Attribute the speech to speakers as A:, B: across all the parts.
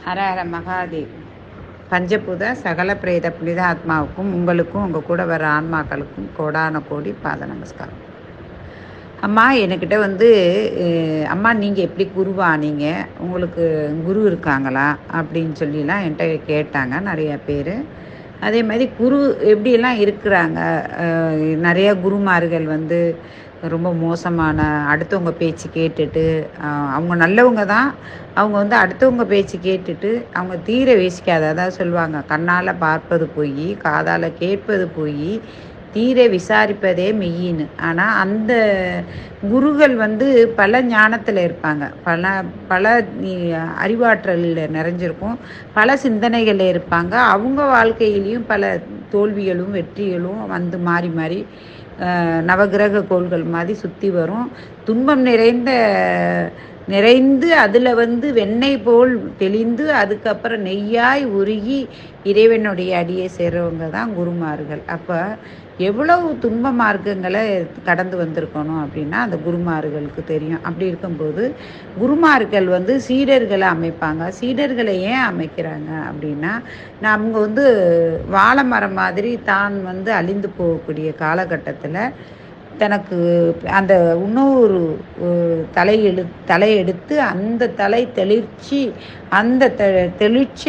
A: ஹர ஹர மகாதேவ். பஞ்சபூத சகல பிரேத புனித ஆத்மாவுக்கும் உங்களுக்கும் உங்கள் கூட வர ஆன்மாக்களுக்கும் கோடான கோடி பாத நமஸ்காரம். அம்மா, என்கிட்ட அம்மா நீங்கள் எப்படி குருவானீங்க, உங்களுக்கு குரு இருக்காங்களா அப்படின்னு சொல்லிலாம் என்கிட்ட கேட்டாங்க நிறையா பேர். அதே மாதிரி குரு எப்படியெல்லாம் இருக்கிறாங்க. நிறையா குருமார்கள் ரொம்ப மோசமான அடுத்தவங்க பேச்சு கேட்டுட்டு, அவங்க நல்லவங்க தான், அவங்க அடுத்தவங்க பேச்சு கேட்டுட்டு அவங்க தீர வேசிக்காத, அதாவது சொல்லுவாங்க, கண்ணால் பார்ப்பது போய் காதால் கேட்பது போய் தீர விசாரிப்பதே மெய்யின்னு. ஆனால் அந்த குருகள் பல ஞானத்தில் இருப்பாங்க, பல பல அறிவாற்றலில் நிறைஞ்சிருக்கும், பல சிந்தனைகளில் இருப்பாங்க. அவங்க வாழ்க்கையிலையும் பல தோல்விகளும் வெற்றிகளும் மாறி மாறி நவகிரக கோள்கள் மாதிரி சுற்றி வரும். துன்பம் நிறைந்து அதில் வெண்ணெய் போல் தெளிந்து அதுக்கப்புறம் நெய்யாய் உருகி இறைவனுடைய அடியை சேர்றவங்க தான் குருமார்கள். அப்போ எவ்வளவு துன்ப மார்க்கங்களை கடந்து வந்திருக்கணும் அப்படின்னா அந்த குருமார்களுக்கு தெரியும். அப்படி இருக்கும்போது குருமார்கள் சீடர்களை அமைப்பாங்க. சீடர்களை ஏன் அமைக்கிறாங்க அப்படின்னா, அவங்க வாழை மரம் மாதிரி தான் அழிந்து போகக்கூடிய காலகட்டத்தில் தனக்கு அந்த இன்னொரு தலையெடுத்து அந்த தலை தெளிர்ச்சி, அந்த தெளிச்ச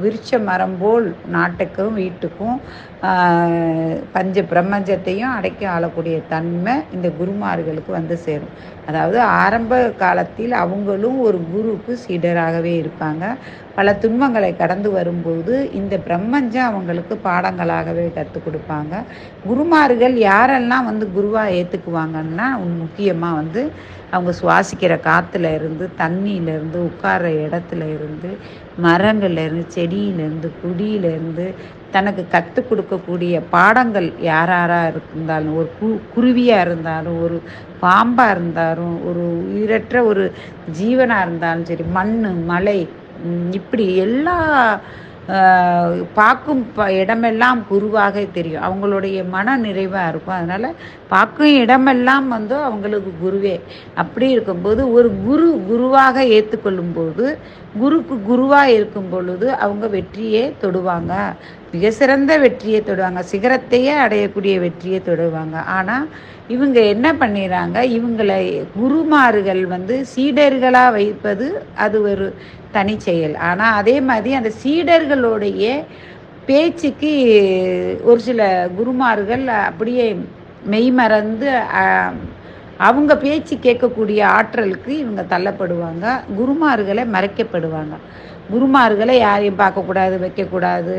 A: விருட்ச மரம் போல் நாட்டுக்கும் வீட்டுக்கும் பஞ்ச பிரபஞ்சத்தையும் அடக்கி ஆளக்கூடிய தன்மை இந்த குருமார்களுக்கு சேரும். அதாவது ஆரம்ப காலத்தில் அவங்களும் ஒரு குருக்கு சீடராகவே இருப்பாங்க. பல துன்பங்களை கடந்து வரும்போது இந்த பிரபஞ்சம் அவங்களுக்கு பாடங்களாகவே கற்றுக் கொடுப்பாங்க. குருமார்கள் யாரெல்லாம் குருவாக ஏற்றுக்குவாங்கன்னா, முக்கியமாக அவங்க சுவாசிக்கிற காற்றுல இருந்து, தண்ணியிலேருந்து, உட்கார்ற இடத்துல இருந்து, மரங்கள்லேருந்து, செடியிலேருந்து, குடியிலேருந்து தனக்கு கற்றுக் கொடுக்கக்கூடிய பாடங்கள் யாராக இருந்தாலும், ஒரு குருவியாக இருந்தாலும், ஒரு பாம்பாக இருந்தாலும், ஒரு உயிரற்ற ஒரு ஜீவனாக இருந்தாலும் சரி, மண் மலை இப்படி எல்லா பார்க்கும் இடமெல்லாம் குருவாக தெரியும். அவங்களுடைய மன நிறைவாக இருக்கும். அதனால் பார்க்கும் இடமெல்லாம் அவங்களுக்கு குருவே. அப்படி இருக்கும்போது ஒரு குருவாக ஏற்றுக்கொள்ளும் போது, குருக்கு குருவாக இருக்கும் பொழுது அவங்க வெற்றியே தொடுவாங்க, மிக சிறந்த வெற்றியை தொடுவாங்க, சிகரத்தையே அடையக்கூடிய வெற்றியை தொடுவாங்க. ஆனால் இவங்க என்ன பண்ணிடுறாங்க, இவங்களை குருமார்கள் சீடர்களாக வைப்பது அது ஒரு தனி செயல். ஆனால் அதே மாதிரி அந்த சீடர்களுடைய பேச்சுக்கு ஒரு சில குருமார்கள் அப்படியே மெய்மறந்து அவங்க பேச்சு கேட்கக்கூடிய ஆற்றலுக்கு இவங்க தள்ளப்படுவாங்க. குருமார்களை மறைக்கப்படுவாங்க. குருமார்களை யாரையும் பார்க்கக்கூடாது, வைக்கக்கூடாது,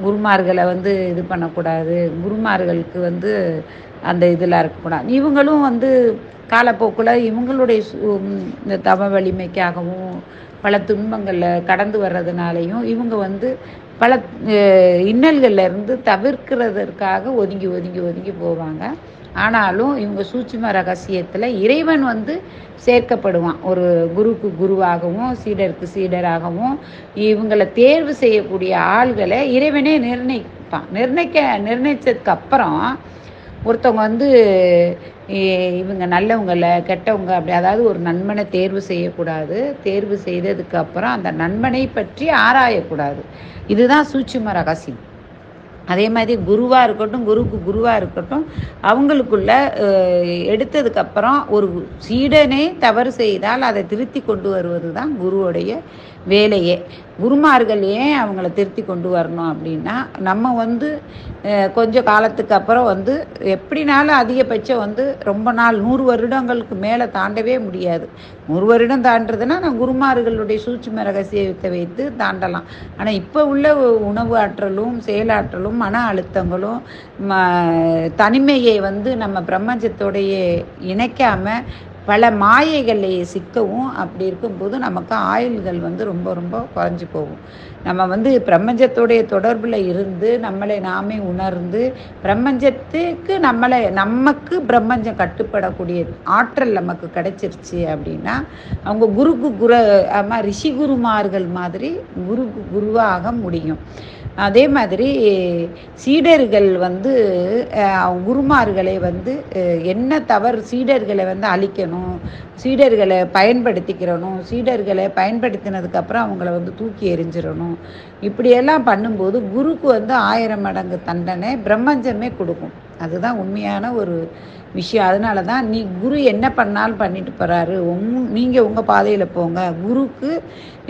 A: குருமார்களை இது பண்ணக்கூடாது, குருமார்களுக்கு அந்த இதில் இருக்கக்கூடாது. இவங்களும் காலப்போக்கில் இவங்களுடைய இந்த தவ வலிமைக்காகவும் பல துன்பங்களில் கடந்து வர்றதுனாலையும் இவங்க பல இன்னல்கள்லேருந்து தவிர்க்கிறதற்காக ஒதுங்கி ஒதுங்கி ஒதுங்கி போவாங்க. ஆனாலும் இவங்க சூட்சும ரகசியத்தில் இறைவன் சேர்க்கப்படுவான். ஒரு குருக்கு குருவாகவும் சீடருக்கு சீடராகவும் இவங்களை தேர்வு செய்யக்கூடிய ஆள்களை இறைவனே நிர்ணயிப்பான். நிர்ணயித்ததுக்கு அப்புறம் ஒருத்தவங்க இவங்க நல்லவங்களை கெட்டவங்க அப்படி, அதாவது ஒரு நண்பனை தேர்வு செய்யக்கூடாது. தேர்வு செய்ததுக்கு அப்புறம் அந்த நண்பனை பற்றி ஆராயக்கூடாது. இதுதான் சூட்சும ரகசியம். அதே மாதிரி குருவாக இருக்கட்டும், குருக்கு குருவாக இருக்கட்டும், அவங்களுக்குள்ள எடுத்ததுக்கப்புறம் ஒரு சீடனே தவறு செய்தால் அதை திருத்தி கொண்டு வருவது தான் குருவுடைய வேலையே. குருமார்கள் ஏன் அவங்கள திருத்தி கொண்டு வரணும் அப்படின்னா, நம்ம கொஞ்சம் காலத்துக்கு அப்புறம் எப்படினாலும் அதிகபட்சம் ரொம்ப நாள் 100 வருடங்களுக்கு மேலே தாண்டவே முடியாது. 100 வருடம் தாண்டுறதுன்னா நான் குருமார்களுடைய சூட்சும ரகசியத்தை வைத்து தாண்டலாம். ஆனால் இப்போ உள்ள உணவு ஆற்றலும் செயலாற்றலும் மன அழுத்தங்களும் தனிமையை நம்ம பிரபஞ்சத்தோடைய இணைக்காமல் பல மாயைகளை சிக்கவும், அப்படி இருக்கும்போது நமக்கு ஆயுள்கள் ரொம்ப ரொம்ப குறைஞ்சி போகும். நம்ம பிரபஞ்சத்தோடைய தொடர்பில் இருந்து நம்மளை நாமே உணர்ந்து பிரபஞ்சத்துக்கு நமக்கு பிரபஞ்சம் கட்டுப்படக்கூடிய ஆற்றல் நமக்கு கிடைச்சிருச்சு அப்படின்னா அவங்க குருக்கு ரிஷி குருமார்கள் மாதிரி குருக்கு குருவாக முடியும். அதே மாதிரி சீடர்கள் வந்து குருமார்களை வந்து என்ன தவறு, சீடர்களை வந்து அழிக்கணும், சீடர்களை பயன்படுத்திக்கிறணும், சீடர்களை பயன்படுத்தினதுக்கப்புறம் அவங்கள வந்து தூக்கி எறிஞ்சிடணும், இப்படியெல்லாம் பண்ணும்போது குருக்கு வந்து 1000 மடங்கு தண்டனை பிரம்மஞ்சமே கொடுக்கும். அதுதான் உண்மையான ஒரு விஷயம். அதனால தான் நீ குரு என்ன பண்ணாலும் பண்ணிட்டு போகிறாரு, நீங்கள் உங்கள் பாதையில் போங்க, குருக்கு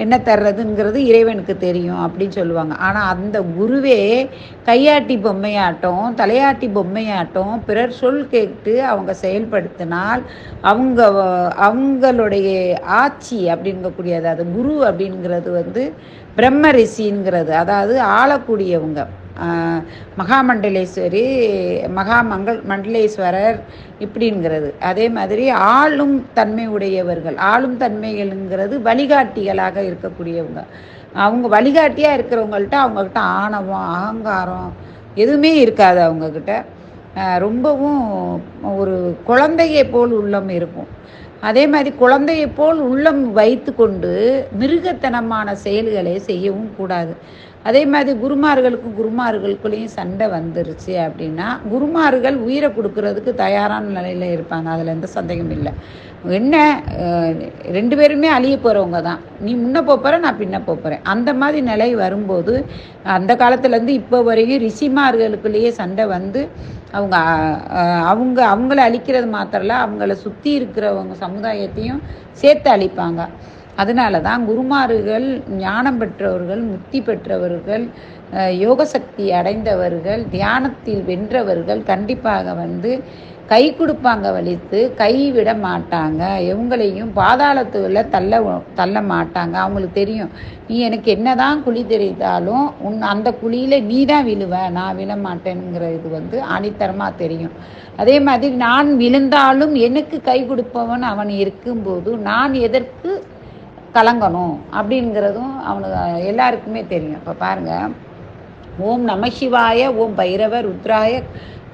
A: என்ன தர்றதுங்கிறது இறைவனுக்கு தெரியும் அப்படின்னு சொல்லுவாங்க. ஆனால் அந்த குருவே கையாட்டி பொம்மையாட்டம், தலையாட்டி பொம்மையாட்டம் பிறர் சொல் கேட்டு அவங்க செயல்படுத்தினால் அவங்களுடைய ஆட்சி அப்படிங்கக்கூடியது, அது குரு அப்படிங்கிறது வந்து பிரம்ம ரிஷிங்கிறது, அதாவது ஆளக்கூடியவங்க. மகாமண்டலேஸ்வரி, மண்டலேஸ்வரர் இப்படிங்கிறது. அதே மாதிரி ஆளும் தன்மை உடையவர்கள், ஆளும் தன்மைகள்ங்கிறது வழிகாட்டிகளாக இருக்கக்கூடியவங்க. அவங்க வழிகாட்டியாக இருக்கிறவங்கள்ட்ட அவங்கக்கிட்ட ஆணவம், அகங்காரம் எதுவுமே இருக்காது. அவங்கக்கிட்ட ரொம்பவும் ஒரு குழந்தையை போல் உள்ளம் இருக்கும். அதே மாதிரி குழந்தையை போல் உள்ளம் வைத்து கொண்டு மிருகத்தனமான செயல்களை செய்யவும் கூடாது. அதே மாதிரி குருமார்களுக்குள்ளேயும் சண்டை வந்துருச்சு அப்படின்னா குருமார்கள் உயிரை கொடுக்கறதுக்கு தயாரான நிலையில் இருப்பாங்க. அதில் எந்த சந்தேகம் இல்லை. என்ன 2 பேருமே அழிய போகிறவங்க தான். நீ முன்ன போகிற, நான் பின்ன போகிறேன். அந்த மாதிரி நிலை வரும்போது அந்த காலத்துலேருந்து இப்போ வரையும் ரிஷிமார்களுக்குள்ளேயே சண்டை வந்து அவங்கள அழிக்கிறது மாத்திரல, அவங்கள சுற்றி இருக்கிறவங்க சமுதாயத்தையும் சேர்த்து அழிப்பாங்க. அதனால தான் குருமார்கள் ஞானம் பெற்றவர்கள், முக்தி பெற்றவர்கள், யோக சக்தி அடைந்தவர்கள், தியானத்தில் வென்றவர்கள் கண்டிப்பாக வந்து கை கொடுப்பாங்க, வலித்து கைவிட மாட்டாங்க. இவங்களையும் பாதாளத்துல தள்ள மாட்டாங்க. அவங்களுக்கு தெரியும், நீ எனக்கு என்னதான் குழி தெரிந்தாலும் அந்த குழியில நீ தான் விழுவ, நான் விழ மாட்டேனுங்கிற இது வந்து ஆணித்தரமாக தெரியும். அதே மாதிரி நான் விழுந்தாலும் எனக்கு கை கொடுப்பவன் அவன் இருக்கும்போது நான் எதற்கு கலங்கணும் அப்படிங்கிறதும் அவனுக்கு எல்லாருக்குமே தெரியும். இப்போ பாருங்க, ஓம் நம சிவாய, ஓம் பைரவ ருத்ராய,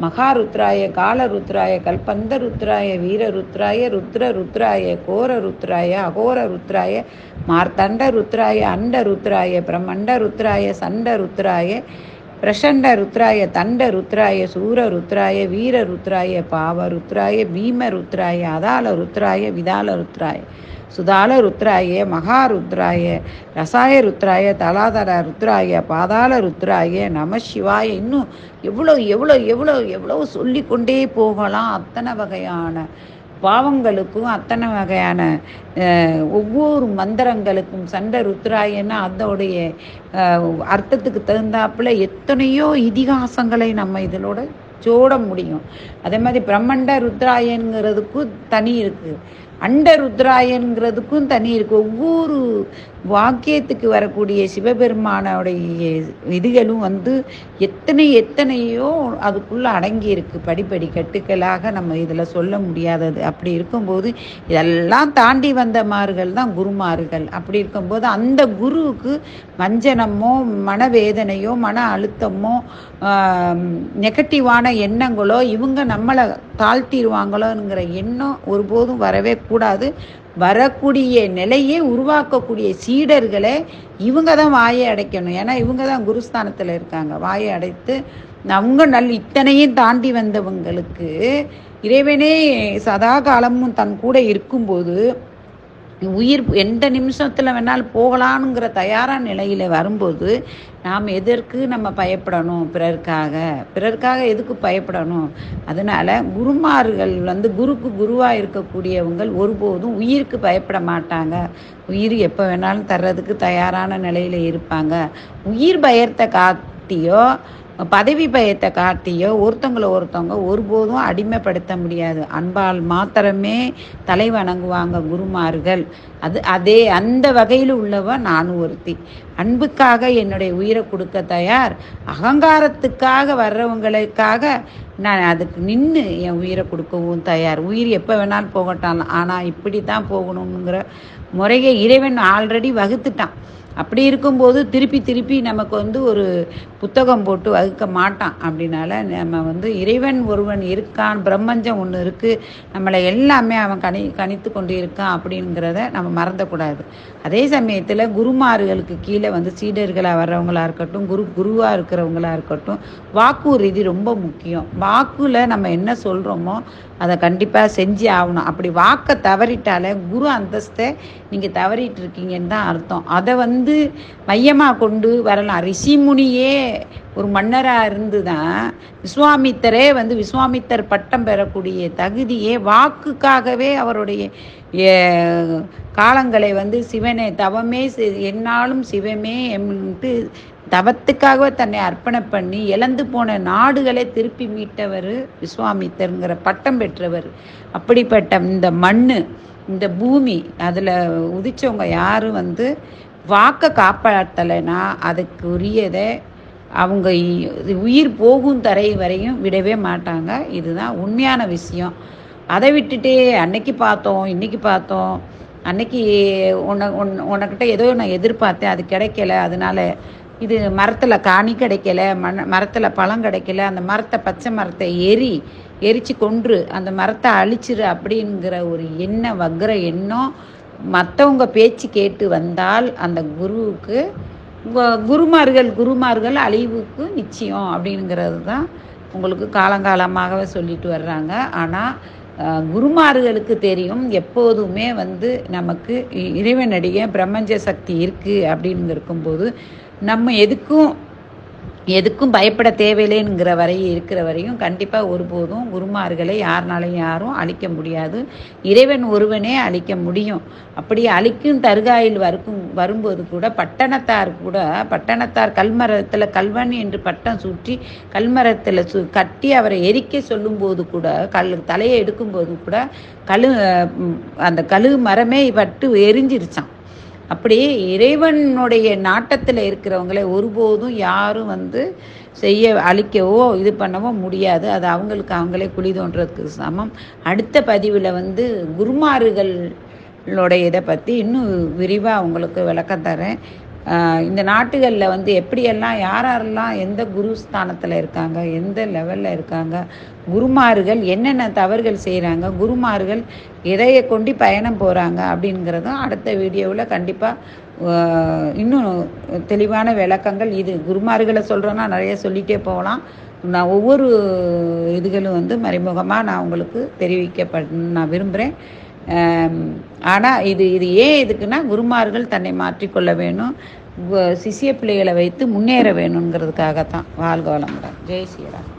A: மகாருத்ராய, காலருத்ராய, கல்பந்த ருத்ராய, வீர ருத்ராய, ருத்ர ருத்ராய, கோர ருத்ராய, அகோர ருத்ராய, மார்த்தண்ட ருத்ராய, அண்ட ருத்ராய, பிரமண்ட ருத்ராய, சண்ட ருத்ராய, பிரசண்ட ருத்ராய, தண்ட ருத்ராய, சூர ருத்ராய, வீர ருத்ராய, பாவ ருத்ராய, பீம ருத்ராய, அதால ருத்ராய, விதால ருத்ராய, சுதால ருத்ராய, மகாருத்ராய, ரசாய ருத்ராய, தலாதர ருத்ராய, பாதாள ருத்ராய, நம சிவாய. இன்னும் எவ்வளோ எவ்வளோ எவ்வளோ எவ்வளோ சொல்லிக்கொண்டே போகலாம். அத்தனை வகையான பாவங்களுக்கும் அத்தனை வகையான ஒவ்வொரு மந்திரங்களுக்கும். சண்ட ருத்ராயன்னா அதோடைய அர்த்தத்துக்கு தகுந்தாப்புல எத்தனையோ இதிகாசங்களை நம்ம இதோட ஜோட முடியும். அதே மாதிரி பிரம்மண்ட ருத்ராயங்கிறதுக்கும் தனி இருக்குது, அண்ட ருத்ராயங்கிறதுக்கும் தனி இருக்குது. ஒவ்வொரு வாக்கியத்துக்கு வரக்கூடிய சிவபெருமானோடைய இதுகளும் வந்து எத்தனையோ அதுக்குள்ளே அடங்கி இருக்கு. படிப்படி கட்டுக்களாக நம்ம இதில் சொல்ல முடியாதது. அப்படி இருக்கும்போது இதெல்லாம் தாண்டி வந்தமார்கள் தான் குருமார்கள். அப்படி இருக்கும்போது அந்த குருவுக்கு வஞ்சனமோ மனவேதனையோ மன அழுத்தமோ நெகட்டிவான எண்ணங்களோ இவங்க நம்மளை தாழ்த்திடுவாங்களோங்கிற எண்ணம் ஒருபோதும் வரவே கூடாது. வரக்கூடிய நிலையை உருவாக்கக்கூடிய சீடர்களை இவங்க தான் வாயை அடைக்கணும். ஏன்னா இவங்க தான் குருஸ்தானத்தில் இருக்காங்க. வாயை அடைத்து அவங்க இத்தனையும் தாண்டி வந்தவங்களுக்கு இறைவனே சதா காலமும் தன் கூட இருக்கும்போது உயிர் எந்த நிமிஷத்தில் வேணாலும் போகலானுங்கிற தயாரான நிலையில் வரும்போது நாம் எதற்கு நம்ம பயப்படணும்? பிறருக்காக எதுக்கு பயப்படணும்? அதனால் குருமார்கள் வந்து குருக்கு குருவாக இருக்கக்கூடியவங்க ஒருபோதும் உயிருக்கு பயப்பட மாட்டாங்க. உயிர் எப்போ வேணாலும் தர்றதுக்கு தயாரான நிலையில் இருப்பாங்க. உயிர் பயத்தை காட்டியோ பதவி பயத்தை காட்டியோ ஒருத்தவங்க ஒருபோதும் அடிமைப்படுத்த முடியாது. அன்பால் மாத்திரமே தலை வணங்குவாங்க குருமார்கள். அந்த வகையில் உள்ளவ நானும் ஒருத்தி. அன்புக்காக என்னுடைய உயிரை கொடுக்க தயார். அகங்காரத்துக்காக வர்றவங்களுக்காக நான் அதுக்கு நின்று என் உயிரை கொடுக்கவும் தயார். உயிர் எப்போ வேணாலும் போகட்டான், ஆனால் இப்படி தான் போகணுங்கிற முறையை இறைவன் ஆல்ரெடி வகுத்துட்டான். அப்படி இருக்கும்போது திருப்பி திருப்பி நமக்கு வந்து ஒரு புத்தகம் போட்டு வகுக்க மாட்டான். அப்படின்னால நம்ம வந்து இறைவன் ஒருவன் இருக்கான், பிரம்மஞ்சம் ஒன்று இருக்குது, நம்மளை எல்லாமே அவன் கணித்து கொண்டு இருக்கான் அப்படிங்கிறத நம்ம மறந்துடக்கூடாது. அதே சமயத்தில் குருமார்களுக்கு கீழே வந்து சீடர்களாக வர்றவங்களா இருக்கட்டும், குருவாக இருக்கிறவங்களா இருக்கட்டும், வாக்குறுதி ரொம்ப முக்கியம். வாக்குல நம்ம என்ன சொல்கிறோமோ அதை கண்டிப்பாக செஞ்சு ஆகணும். அப்படி வாக்கை தவறிட்டாலே குரு அந்தஸ்தை நீங்கள் தவறிட்டு இருக்கீங்கன்னு தான் அர்த்தம். அதை வந்து மையமாக கொண்டு வரலாம். ரிஷிமுனியே ஒரு மன்னராக இருந்து தான் விஸ்வாமித்தரே வந்து விஸ்வாமித்தர் பட்டம் பெறக்கூடிய தகுதியே வாக்குக்காகவே அவருடைய காலங்களை வந்து சிவனே தவமே என்னாலும் சிவமே எம்ட்டு தவத்துக்காகவே தன்னை அர்ப்பணம் பண்ணி இழந்து போன நாடுகளை திருப்பி மீட்டவர் விஸ்வாமித்தருங்கிற பட்டம் பெற்றவர். அப்படிப்பட்ட இந்த மண், இந்த பூமி, அதில் உதிச்சவங்க யாரும் வந்து வாக்கை காப்பாற்றலைன்னா அதுக்கு உரியதை அவங்க உயிர் போகும் தரை வரையும் விடவே மாட்டாங்க. இதுதான் உண்மையான விஷயம். அதை விட்டுட்டு அன்னைக்கு பார்த்தோம், இன்னைக்கு பார்த்தோம், அன்னைக்கு உனக்கிட்ட ஏதோ நான் எதிர்பார்த்தேன், அது கிடைக்கல, அதனால இது மரத்தில் காணி கிடைக்கல, மரத்தில் பழம் கிடைக்கல, அந்த மரத்தை பச்சை மரத்தை எரிச்சு கொன்று அந்த மரத்தை அழிச்சிரு அப்படிங்கிற ஒரு வக்ர எண்ணம் மற்றவங்க பேச்சு கேட்டு வந்தால் அந்த குருவுக்கு குருமார்கள் அழிவுக்கு நிச்சயம் அப்படிங்கிறது தான் உங்களுக்கு காலங்காலமாகவே சொல்லிட்டு வர்றாங்க. ஆனால் குருமார்களுக்கு தெரியும் எப்போதுமே வந்து நமக்கு இறைவனடிய பிரம்மஞ்ச சக்தி இருக்குது அப்படின்னு இருக்கும்போது நம்ம எதுக்கும் பயப்பட தேவையில்லைங்கிற இருக்கிற வரையும் கண்டிப்பாக ஒருபோதும் குருமார்களை யாருனாலையும் யாரும் அழிக்க முடியாது. இறைவன் ஒருவனே அழிக்க முடியும். அப்படி அழிக்கும் தருகாயில் வரும்போது கூட பட்டணத்தார் கல்மரத்தில் கல்வன் என்று பட்டம் சுற்றி கல்மரத்தில் கட்டி அவரை எரிக்க சொல்லும்போது கூட தலையை எடுக்கும்போது கூட அந்த கழு மரமே பட்டு எரிஞ்சிருச்சான். அப்படி இறைவனுடைய நாட்டத்தில் இருக்கிறவங்களை ஒருபோதும் யாரும் வந்து அழிக்கவோ இது பண்ணவோ முடியாது. அது அவங்களே குழி தோன்றதுக்கு சமம். அடுத்த பதிவில் வந்து குருமார்களுடைய இதை பற்றி இன்னும் விரிவாக உங்களுக்கு விளக்கம் தரேன். இந்த நாட்டுகளில் வந்து எப்படியெல்லாம் யாரெல்லாம் எந்த குரு ஸ்தானத்தில் இருக்காங்க, எந்த லெவலில் இருக்காங்க, குருமார்கள் என்னென்ன தவறுகள் செய்கிறாங்க, குருமார்கள் எதையை கொண்டு பயணம் போகிறாங்க அப்படிங்கிறதும் அடுத்த வீடியோவில் கண்டிப்பாக இன்னும் தெளிவான விளக்கங்கள். இது குருமார்களை சொல்கிறேன்னா நிறைய சொல்லிகிட்டே போகலாம். நான் ஒவ்வொரு இதுகளும் வந்து மறைமுகமாக நான் உங்களுக்கு நான் விரும்புகிறேன். ஆனால் இது ஏன் எதுக்குன்னா குருமார்கள் தன்னை மாற்றிக்கொள்ள வேணும், சிஷிய பிள்ளைகளை வைத்து முன்னேற வேணுங்கிறதுக்காகத்தான். வாழ்க வளமுடன். ஜெய் ஸ்ரீராம்.